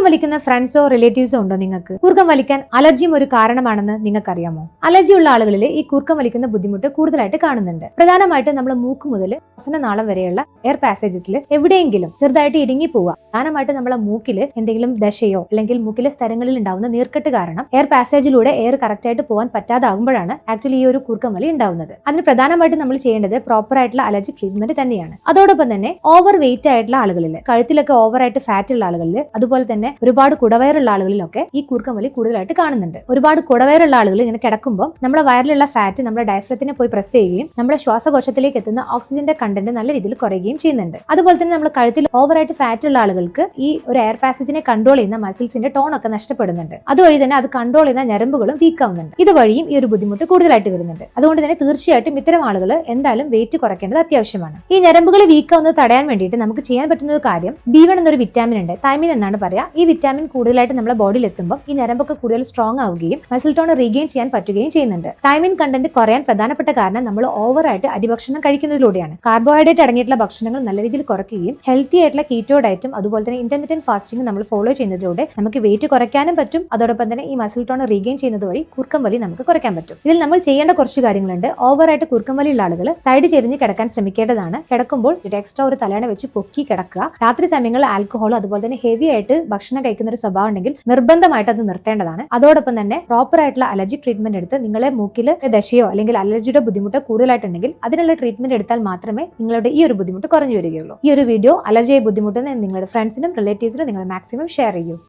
കൂർക്കം വലിക്കുന്ന ഫ്രണ്ട്സോ റിലേറ്റീവ്സോ ഉണ്ടോ നിങ്ങൾക്ക്? കൂർക്കം വലിക്കാൻ അലർജിയും ഒരു കാരണമാണെന്ന് നിങ്ങൾക്കറിയാമോ? അലർജി ഉള്ള ആളുകളിൽ ഈ കൂർക്കം വലിക്കുന്ന ബുദ്ധിമുട്ട് കൂടുതലായിട്ട് കാണുന്നുണ്ട്. പ്രധാനമായിട്ടും നമ്മുടെ മൂക്ക് മുതൽ ശ്വസനനാളം വരെയുള്ള എയർ പാസേജസിൽ എവിടെയെങ്കിലും ചെറുതായിട്ട് ഇടുങ്ങി പോവുക. പ്രധാനമായിട്ട് നമ്മളെ മൂക്കിൽ എന്തെങ്കിലും ദശയോ അല്ലെങ്കിൽ മൂക്കിലെ സ്ഥലങ്ങളിൽ ഉണ്ടാവുന്ന നീർക്കെട്ട് കാരണം എയർ പാസേജിലൂടെ എയർ കറക്റ്റ് ആയിട്ട് പോകാൻ പറ്റാതാകുമ്പോഴാണ് ആക്ച്വലി ഈ ഒരു കൂർക്കം വലി ഉണ്ടാവുന്നത്. അതിന് പ്രധാനമായിട്ട് നമ്മൾ ചെയ്യേണ്ടത് പ്രോപ്പർ ആയിട്ടുള്ള അലർജി ട്രീറ്റ്മെന്റ് തന്നെയാണ്. അതോടൊപ്പം തന്നെ ഓവർ വെയിറ്റ് ആയിട്ടുള്ള ആളുകളിൽ, കഴുത്തിലൊക്കെ ഓവറായിട്ട് ഫാറ്റ് ഉള്ള ആളുകളിൽ, അതുപോലെ തന്നെ ഒരുപാട് കുടവയറുള്ള ആളുകളിലൊക്കെ ഈ കൂർക്കം വലി കൂടുതലായിട്ട് കാണുന്നുണ്ട്. ഒരുപാട് കുടവയറുള്ള ആളുകൾ ഇങ്ങനെ കിടക്കുമ്പോൾ നമ്മുടെ വയറിലുള്ള ഫാറ്റ് നമ്മുടെ ഡയഫ്രത്തിനെ പോയി പ്രസ് ചെയ്യുകയും നമ്മുടെ ശ്വാസകോശത്തിലേക്ക് എത്തുന്ന ഓക്സിജന്റെ കണ്ടന്റ് നല്ല രീതിയിൽ കുറയുകയും ചെയ്യുന്നുണ്ട്. അതുപോലെ തന്നെ നമ്മുടെ കഴുത്തിൽ ഓവറായിട്ട് ഫാറ്റ് ഉള്ള ആളുകൾക്ക് ഈ ഒരു എയർ പാസേജിനെ കൺട്രോൾ ചെയ്യുന്ന മസിൽസിന്റെ ടോൺ ഒക്കെ നഷ്ടപ്പെടുന്നുണ്ട്. അതുവഴി തന്നെ അത് കൺട്രോൾ ചെയ്യുന്ന ഞരമ്പുകളും വീക്ക് ആവുന്നുണ്ട്. ഇതുവഴിയും ഈ ഒരു ബുദ്ധിമുട്ട് കൂടുതലായിട്ട് വരുന്നുണ്ട്. അതുകൊണ്ട് തന്നെ തീർച്ചയായിട്ടും ഇത്തരം ആളുകൾ എന്തായാലും വെയിറ്റ് കുറയ്ക്കേണ്ടത് അത്യാവശ്യമാണ്. ഈ ഞരമ്പുകൾ വീക്ക് ആവുന്നത് തടയാൻ വേണ്ടിയിട്ട് നമുക്ക് ചെയ്യാൻ പറ്റുന്ന ഒരു കാര്യം, B1 എന്നൊരു വിറ്റാമിൻ ഉണ്ട്, തൈമിൻ എന്നാണ് പറയാ. ഈ വിറ്റാമിൻ കൂടുതലായിട്ട് നമ്മുടെ ബോഡിയിൽ എത്തുമ്പോൾ ഈ ഞരമ്പൊക്കെ കൂടുതൽ സ്ട്രോങ് ആവുകയും മസിൽ ടോൺ റീഗെയിൻ ചെയ്യാൻ പറ്റുകയും ചെയ്യുന്നുണ്ട്. തൈമിൻ കണ്ടന്റ് കുറയാൻ പ്രധാനപ്പെട്ട കാരണം നമ്മൾ ഓവറായിട്ട് അരിഭക്ഷണം കഴിക്കുന്നതിലൂടെയാണ്. കാർബോഹൈഡ്രേറ്റ് അടങ്ങിയിട്ടുള്ള ഭക്ഷണങ്ങൾ നല്ല രീതിയിൽ കുറയ്ക്കുകയും ഹെൽത്തി ആയിട്ടുള്ള കീറ്റോ ഡയറ്റും അതുപോലെ തന്നെ ഇന്റർമിറ്റന്റ് ഫാസ്റ്റിംഗും നമ്മൾ ഫോളോ ചെയ്യുന്നതിലൂടെ നമുക്ക് വെയിറ്റ് കുറയ്ക്കാനും പറ്റും. അതോടൊപ്പം തന്നെ ഈ മസിൽ ടോൺ റീഗെയിൻ ചെയ്യുന്നത് വഴി കൂർക്കം വലി നമുക്ക് കുറയ്ക്കാൻ പറ്റും. ഇതിൽ നമ്മൾ ചെയ്യേണ്ട കുറച്ച് കാര്യങ്ങളുണ്ട്. ഓവറായിട്ട് കൂർക്കം വലിയുള്ള ആളുകൾ സൈഡ് ചെരിഞ്ഞ് കിടക്കാൻ ശ്രമിക്കേണ്ടതാണ്. കിടക്കുമ്പോൾ എക്സ്ട്രാ ഒരു തലയണ വെച്ച് പൊക്കി കിടക്കുക. രാത്രി സമയങ്ങളിൽ ആൽക്കഹോൾ അതുപോലെ തന്നെ ഹെവി ആയിട്ട് ഭക്ഷണം കഴിക്കുന്ന ഒരു സ്വഭാവം ഉണ്ടെങ്കിൽ നിർബന്ധമായിട്ട് അത് നിർത്തേണ്ടതാണ്. അതോടൊപ്പം തന്നെ പ്രോപ്പർ ആയിട്ടുള്ള അലർജി ട്രീറ്റ്മെന്റ് എടുത്ത് നിങ്ങളെ മൂക്കിൽ ദശയോ അല്ലെങ്കിൽ അലർജിയുടെ ബുദ്ധിമുട്ടോ കൂടുതലായിട്ടുണ്ടെങ്കിൽ അതിനുള്ള ട്രീറ്റ്മെന്റ് എടുത്താൽ മാത്രമേ നിങ്ങളുടെ ഈ ഒരു ബുദ്ധിമുട്ട് കുറഞ്ഞു വരികയുള്ളൂ. ഈ ഒരു വീഡിയോ അലർജിയെ ബുദ്ധിമുട്ടുന്ന നിങ്ങളുടെ ഫ്രണ്ട്സിനും റിലേറ്റീവ്സിനും നിങ്ങൾ മാക്സിമം ഷെയർ ചെയ്യൂ.